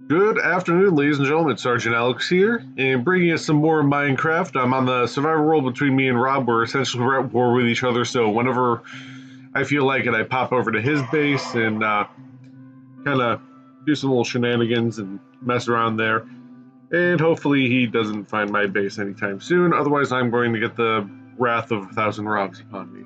Good afternoon, ladies and gentlemen. Sergeant Alex here, and bringing us some more Minecraft. I'm on the survival world between me and Rob. We're essentially at war with each other, so whenever I feel like it, I pop over to his base and kind of do some little shenanigans and mess around there. And hopefully he doesn't find my base anytime soon, otherwise I'm going to get the wrath of 1,000 Robs upon me.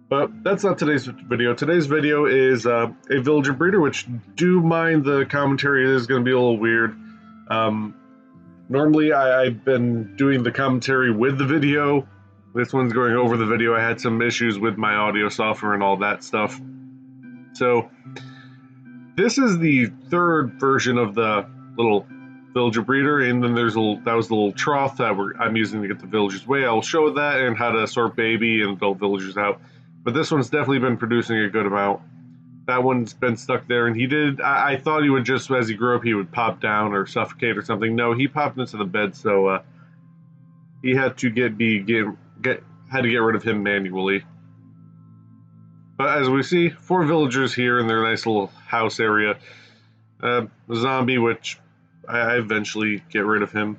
But that's not today's video. Today's video is a villager breeder, which do mind the commentary is going to be a little weird. Normally I've been doing the commentary with the video. This one's going over the video. I had some issues with my audio software and all that stuff. So this is the third version of the little villager breeder, and then that was the little trough that I'm using to get the villagers away. I'll show that and how to sort baby and build villagers out. But this one's definitely been producing a good amount. That one's been stuck there, and I thought he would just, as he grew up, he would pop down or suffocate or something. No, he popped into the bed, so he had to get rid of him manually. But as we see, 4 villagers here in their nice little house area. A zombie, which I eventually get rid of him.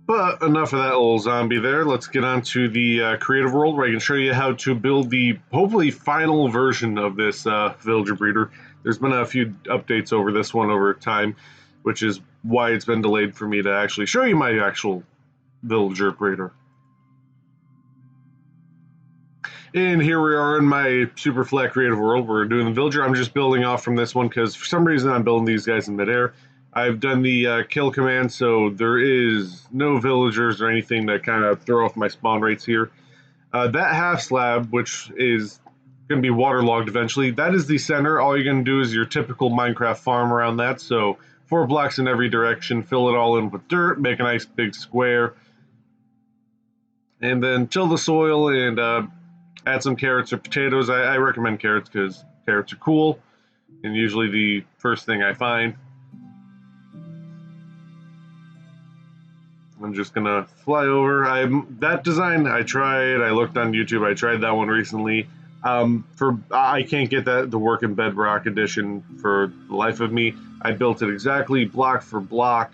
But enough of that little zombie there. Let's get on to the creative world, where I can show you how to build the hopefully final version of this villager breeder. There's been a few updates over this one over time, which is why it's been delayed for me to actually show you my actual villager breeder. And here we are in my super flat creative world. We're doing the villager. I'm just building off from this one because for some reason I'm building these guys in midair. I've done the kill command, so there is no villagers or anything to kind of throw off my spawn rates here. That half slab, which is going to be waterlogged eventually, that is the center. All you're going to do is your typical Minecraft farm around that. So 4 blocks in every direction, fill it all in with dirt, make a nice big square, and then till the soil and add some carrots or potatoes. I recommend carrots because carrots are cool and usually the first thing I find. I'm just gonna fly over. That design I tried. I looked on YouTube. I tried that one recently. I can't get that to work in Bedrock Edition for the life of me. I built it exactly block for block,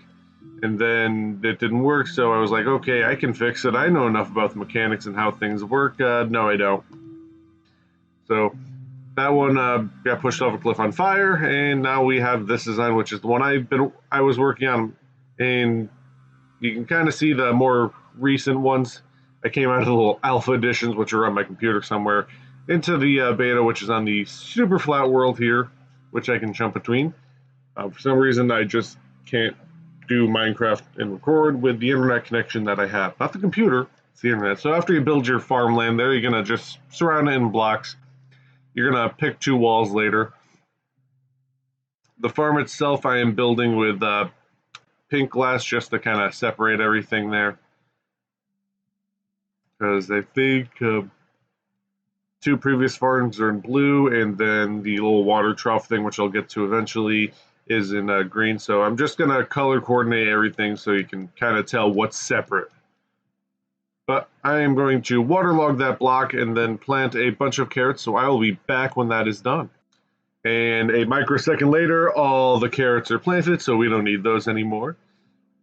and then it didn't work. So I was like, okay, I can fix it. I know enough about the mechanics and how things work. No, I don't. So that one got pushed off a cliff on fire, and now we have this design, which is the one I was working on, and you can kind of see the more recent ones. I came out of the little alpha editions, which are on my computer somewhere, into the beta, which is on the super flat world here, which I can jump between. For some reason, I just can't do Minecraft and record with the internet connection that I have. Not the computer, it's the internet. So after you build your farmland there, you're going to just surround it in blocks. You're going to pick 2 walls later. The farm itself I am building with pink glass just to kind of separate everything there, because I think 2 previous farms are in blue, and then the little water trough thing, which I'll get to eventually, is in green. So I'm just going to color coordinate everything so you can kind of tell what's separate. But I am going to waterlog that block and then plant a bunch of carrots, so I will be back when that is done. And a microsecond later, all the carrots are planted, so we don't need those anymore.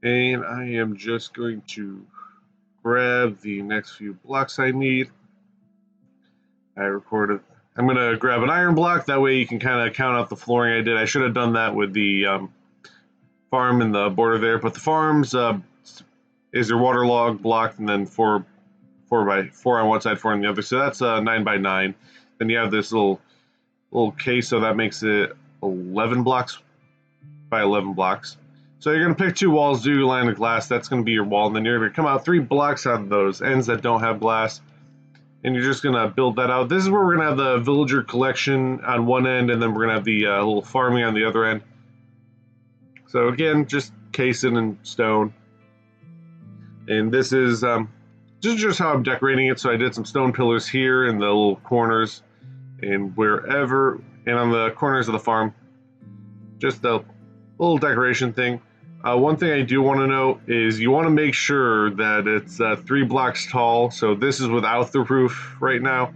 And I am just going to grab the next few blocks I need. I'm going to grab an iron block, that way you can kind of count out the flooring I did. I should have done that with the farm in the border there, but the farms is your waterlog block, and then 4 by 4 on one side, 4 on the other. So that's 9 by 9. Then you have this little case, so that makes it 11 blocks by 11 blocks. So you're going to pick 2 walls, do your line of glass, that's going to be your wall, and then you're going to come out 3 blocks out of those ends that don't have glass, and you're just going to build that out. This is where we're going to have the villager collection on one end, and then we're going to have the little farming on the other end. So again, just case it in stone. And this is just how I'm decorating it. So I did some stone pillars here in the little corners and wherever, and on the corners of the farm, just a little decoration thing. One thing I do want to note is you want to make sure that it's 3 blocks tall. So this is without the roof right now.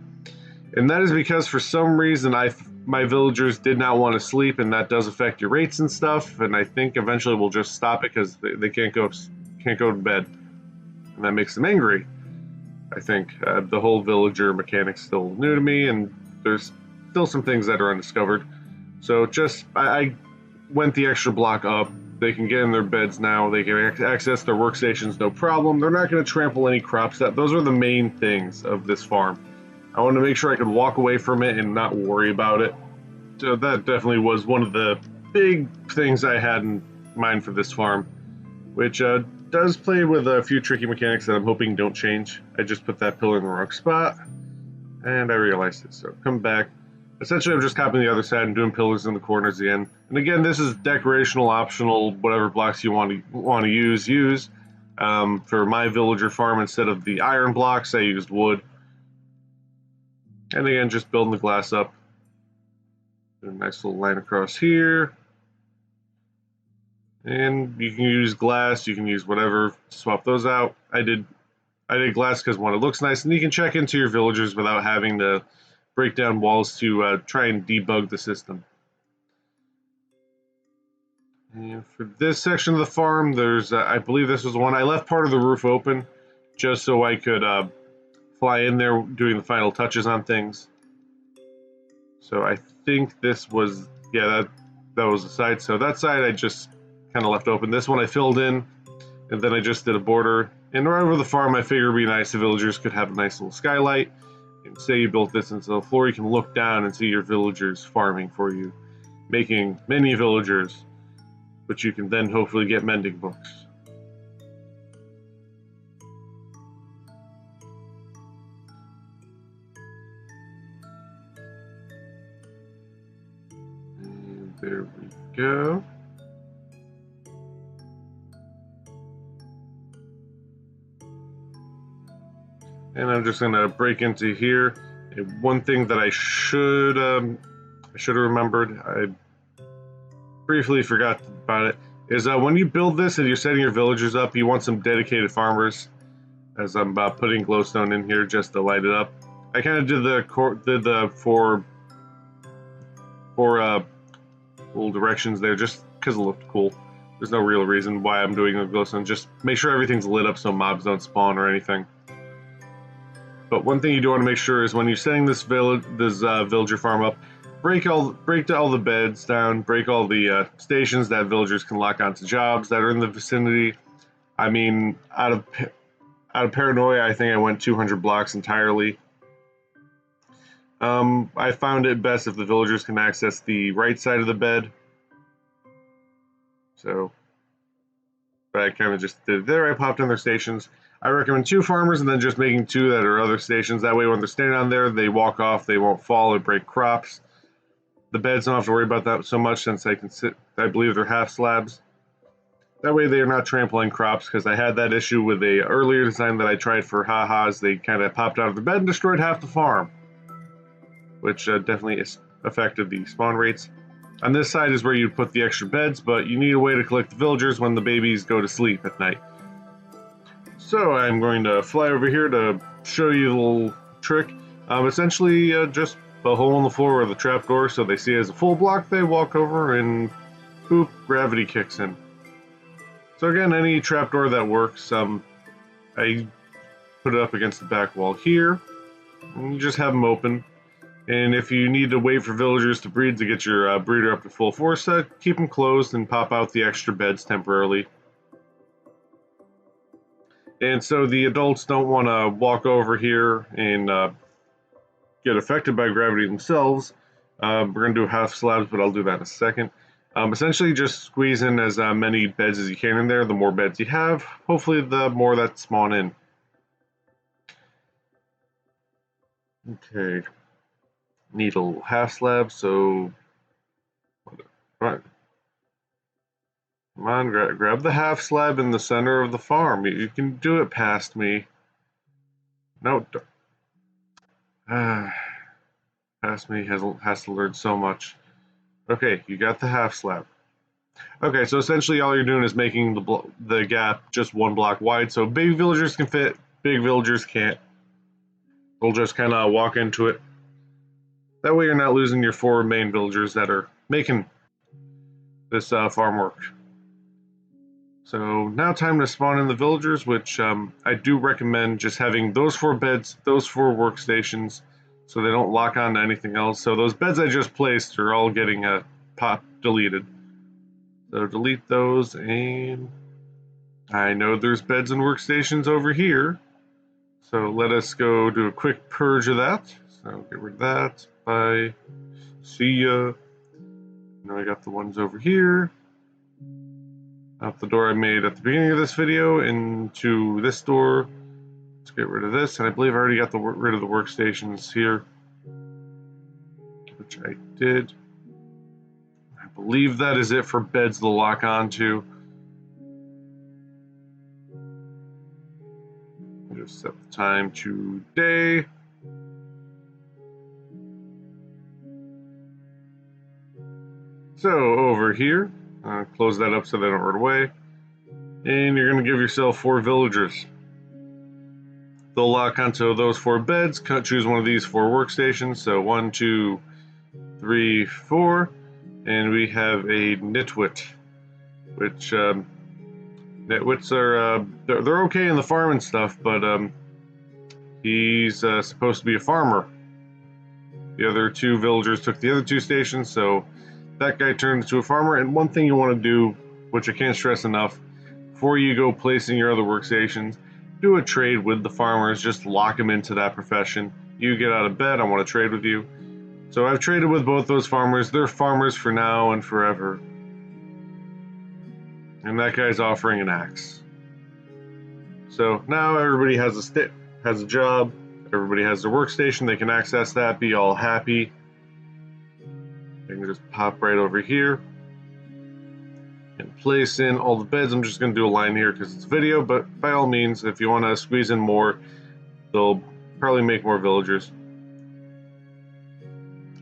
And that is because for some reason I my villagers did not want to sleep, and that does affect your rates and stuff. And I think eventually we'll just stop it because they can't go to bed, and that makes them angry. I think the whole villager mechanic's still new to me, and there's still some things that are undiscovered. So I went the extra block up. They can get in their beds now. They can access their workstations, no problem. They're not going to trample any crops. Those are the main things of this farm. I wanted to make sure I could walk away from it and not worry about it. So that definitely was one of the big things I had in mind for this farm, which does play with a few tricky mechanics that I'm hoping don't change. I just put that pillar in the wrong spot, and I realized it. So come back. Essentially, I'm just copying the other side and doing pillars in the corners again. And again, this is decorational, optional, whatever blocks you want to use. For my villager farm, instead of the iron blocks, I used wood. And again, just building the glass up. A nice little line across here. And you can use glass, you can use whatever, swap those out. I did glass because one, it looks nice, and you can check into your villagers without having to break down walls to try and debug the system. And for this section of the farm, there's, I believe this was the one, I left part of the roof open just so I could fly in there doing the final touches on things. So I think this was, yeah, that was the side. So that side I just kind of left open. This one I filled in, and then I just did a border. And right over the farm, I figured it'd be nice if villagers could have a nice little skylight. And say you built this into the floor, you can look down and see your villagers farming for you, making many villagers, which you can then hopefully get mending books. And there we go. And I'm just going to break into here. And one thing that I should have remembered, I briefly forgot about it, is when you build this and you're setting your villagers up, you want some dedicated farmers. As I'm putting glowstone in here just to light it up. I kind of did the four little directions there just because it looked cool. There's no real reason why I'm doing the glowstone. Just make sure everything's lit up so mobs don't spawn or anything. But one thing you do want to make sure is when you're setting this villager farm up, break all the beds down, break all the stations that villagers can lock onto jobs that are in the vicinity. I mean, out of paranoia, I think I went 200 blocks entirely. I found it best if the villagers can access the right side of the bed. So I kind of just did it there. I popped in their stations. I recommend 2 farmers and then just making 2 that are other stations. That way when they're standing on there, they walk off, they won't fall or break crops. The beds don't have to worry about that so much since I can sit, I believe they're half slabs. That way they are not trampling crops, because I had that issue with a earlier design that I tried for ha-has. They kind of popped out of the bed and destroyed half the farm, which definitely affected the spawn rates. On this side is where you put the extra beds, but you need a way to collect the villagers when the babies go to sleep at night. So I'm going to fly over here to show you a little trick. Essentially, just a hole in the floor with a trapdoor, so they see it as a full block, they walk over and boop, gravity kicks in. So again, any trapdoor that works, I put it up against the back wall here, and you just have them open. And if you need to wait for villagers to breed to get your breeder up to full force, keep them closed and pop out the extra beds temporarily. And so the adults don't want to walk over here and get affected by gravity themselves. We're going to do half slabs, but I'll do that in a second. Essentially, just squeeze in as many beds as you can in there. The more beds you have, hopefully the more that spawn in. Okay. Need a little half slab, so... Right. Come on, grab the half slab in the center of the farm. You can do it past me. No. Past me has to learn so much. Okay, you got the half slab. Okay, so essentially all you're doing is making the gap just 1 block wide, so baby villagers can fit, big villagers can't. They'll just kind of walk into it. That way you're not losing your 4 main villagers that are making this farm work. So now time to spawn in the villagers, which I do recommend just having those 4 beds, those 4 workstations, so they don't lock on to anything else. So those beds I just placed are all getting deleted. So delete those, and I know there's beds and workstations over here. So let us go do a quick purge of that. So get rid of that. Bye. See ya. Now I got the ones over here. Out the door I made at the beginning of this video into this door. Let's get rid of this. And I believe I already got rid of the workstations here, which I did. I believe that is it for beds to lock onto. Just set the time to day. So over here, close that up so they don't run away. And you're going to give yourself 4 villagers. They'll lock onto those 4 beds. Choose one of these 4 workstations. So 1, 2, 3, 4. And we have a nitwit, which nitwits are they're okay in the farm and stuff, but he's supposed to be a farmer. The other 2 villagers took the other 2 stations, so that guy turned into a farmer. And one thing you want to do, which I can't stress enough, before you go placing your other workstations, do a trade with the farmers. Just lock them into that profession. You get out of bed, I want to trade with you. So I've traded with both those farmers. They're farmers for now and forever. And that guy's offering an axe. So now everybody has a job. Everybody has their workstation. They can access that, be all happy. I can just pop right over here and place in all the beds. I'm just going to do a line here because it's video, but by all means, if you want to squeeze in more, they'll probably make more villagers.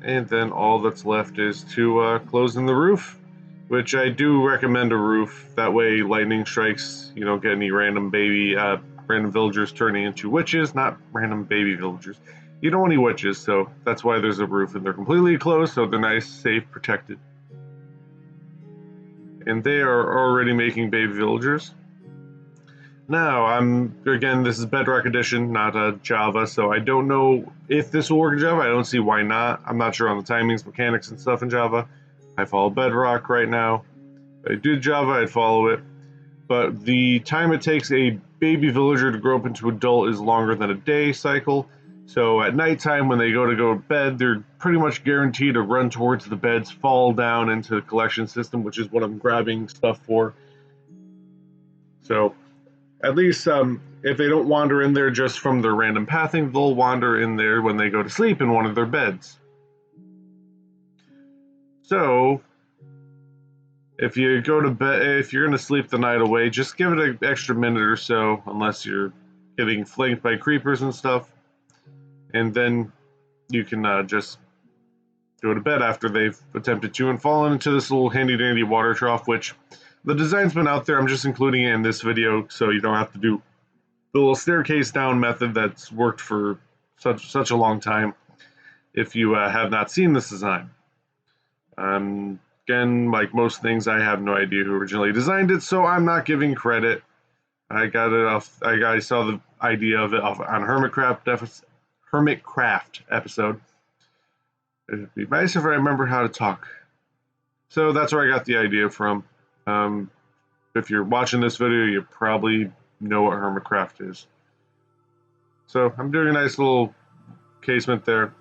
And then all that's left is to close in the roof, which I do recommend a roof. That way lightning strikes, you don't get any random villagers turning into witches, not random baby villagers. You don't want any witches, so that's why there's a roof, and they're completely closed, so they're nice, safe, protected. And they are already making baby villagers. Now, again, this is Bedrock Edition, not Java, so I don't know if this will work in Java. I don't see why not. I'm not sure on the timings, mechanics, and stuff in Java. I follow Bedrock right now. If I did Java, I'd follow it. But the time it takes a baby villager to grow up into adult is longer than a day cycle. So at nighttime, when they go to bed, they're pretty much guaranteed to run towards the beds, fall down into the collection system, which is what I'm grabbing stuff for. So at least if they don't wander in there just from their random pathing, they'll wander in there when they go to sleep in one of their beds. So if you go to bed, if you're going to sleep the night away, just give it an extra minute or so, unless you're getting flanked by creepers and stuff. And then you can just go to bed after they've attempted to and fallen into this little handy-dandy water trough, which the design's been out there. I'm just including it in this video so you don't have to do the little staircase down method that's worked for such a long time if you have not seen this design. Again, like most things, I have no idea who originally designed it, so I'm not giving credit. I got it off. I saw the idea of it on Hermitcraft episode. It'd be nice if I remember how to talk. So that's where I got the idea from. If you're watching this video, you probably know what Hermitcraft is. So I'm doing a nice little casement there,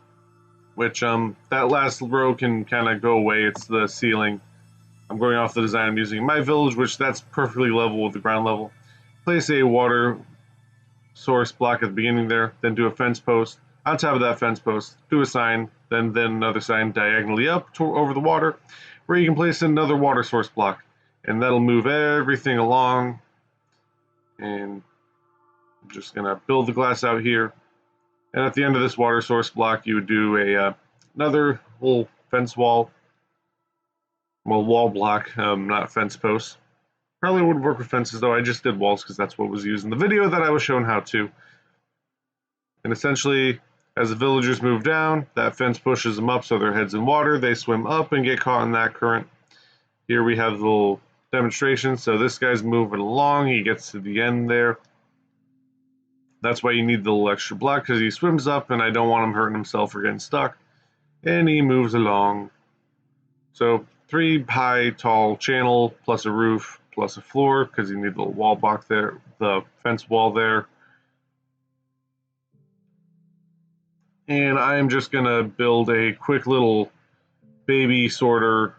which that last row can kind of go away. It's the ceiling. I'm going off the design I'm using in my village, which that's perfectly level with the ground level. Place a water source block at the beginning there, then do a fence post. On top of that fence post, do a sign, then another sign diagonally up over the water, where you can place another water source block, and that'll move everything along. And I'm just gonna build the glass out here. And at the end of this water source block, you would do another little fence wall. Well, wall block, not fence post. Probably wouldn't work with fences, though. I just did walls because that's what was used in the video that I was shown how to. And essentially, As the villagers move down, that fence pushes them up so their head's in water. They swim up and get caught in that current. Here we have the little demonstration. So this guy's moving along. He gets to the end there. That's why you need the little extra block, because he swims up and I don't want him hurting himself or getting stuck. And he moves along. So 3 high, tall channel plus a roof plus a floor, because you need the little wall block there, the fence wall there. And I'm just going to build a quick little baby sorter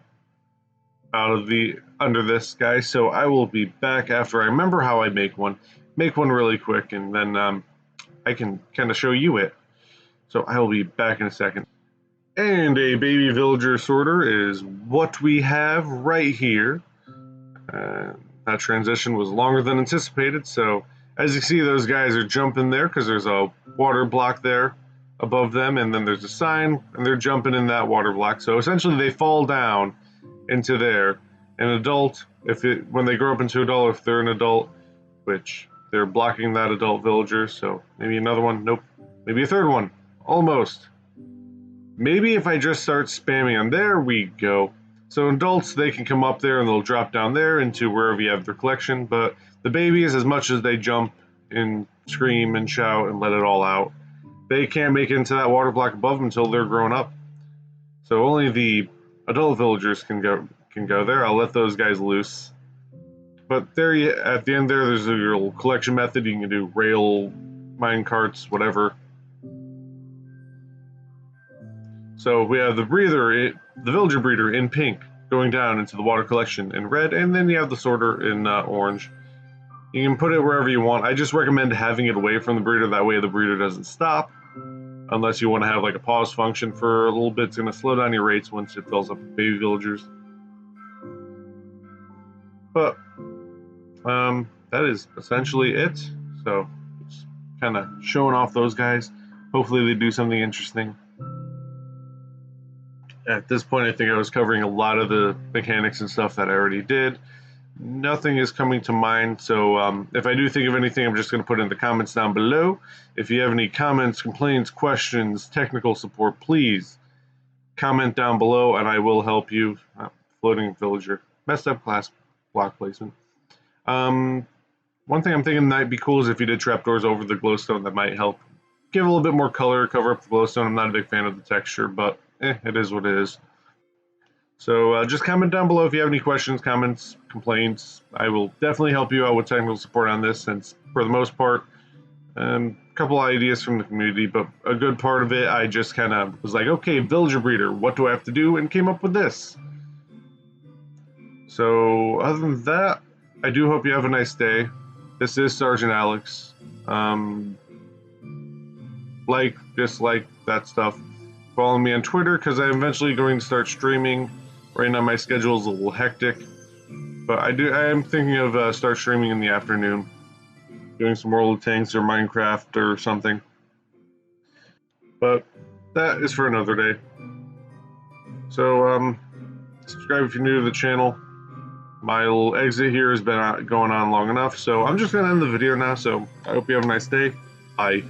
out of the under this guy. So I will be back after I remember how I make one. Make one really quick, and then I can kind of show you it. So I will be back in a second. And a baby villager sorter is what we have right here. That transition was longer than anticipated. So as you see, those guys are jumping there because there's a water block there above them, and then there's a sign, and they're jumping in that water block. So essentially they fall down into there. An adult, when they grow up into adult, if they're an adult, which they're blocking that adult villager, so maybe another one, nope, maybe a third one, almost. Maybe if I just start spamming them, there we go. So adults, they can come up there and they'll drop down there into wherever you have their collection, but the babies, as much as they jump and scream and shout and let it all out, they can't make it into that water block above them until they're grown up. So only the adult villagers can go there. I'll let those guys loose. But there, at the end there's a little collection method. You can do rail, mine carts, whatever. So we have the villager breeder in pink going down into the water collection in red, and then you have the sorter in orange. You can put it wherever you want. I just recommend having it away from the breeder. That way the breeder doesn't stop. Unless you want to have like a pause function for a little bit. It's going to slow down your rates once it fills up with baby villagers. But that is essentially it. So just kind of showing off those guys. Hopefully they do something interesting. At this point, I think I was covering a lot of the mechanics and stuff that I already did. Nothing is coming to mind, so if I do think of anything, I'm just going to put it in the comments down below. If you have any comments, complaints, questions, technical support, please comment down below and I will help you. Floating villager. Messed up class block placement. One thing I'm thinking might be cool is if you did trapdoors over the glowstone. That might help give a little bit more color, cover up the glowstone. I'm not a big fan of the texture, but it is what it is. So just comment down below if you have any questions, comments, complaints. I will definitely help you out with technical support on this, since for the most part, a couple ideas from the community, but a good part of it, I just kind of was like, okay, villager breeder, what do I have to do? And came up with this. So other than that, I do hope you have a nice day. This is Sergeant Alex. Like, dislike, that stuff. Follow me on Twitter, because I'm eventually going to start streaming. Right now my schedule is a little hectic, but I am thinking of start streaming in the afternoon, doing some World of Tanks or Minecraft or something. But that is for another day. So subscribe if you're new to the channel. My little exit here has been going on long enough, so I'm just going to end the video now. So I hope you have a nice day. Bye.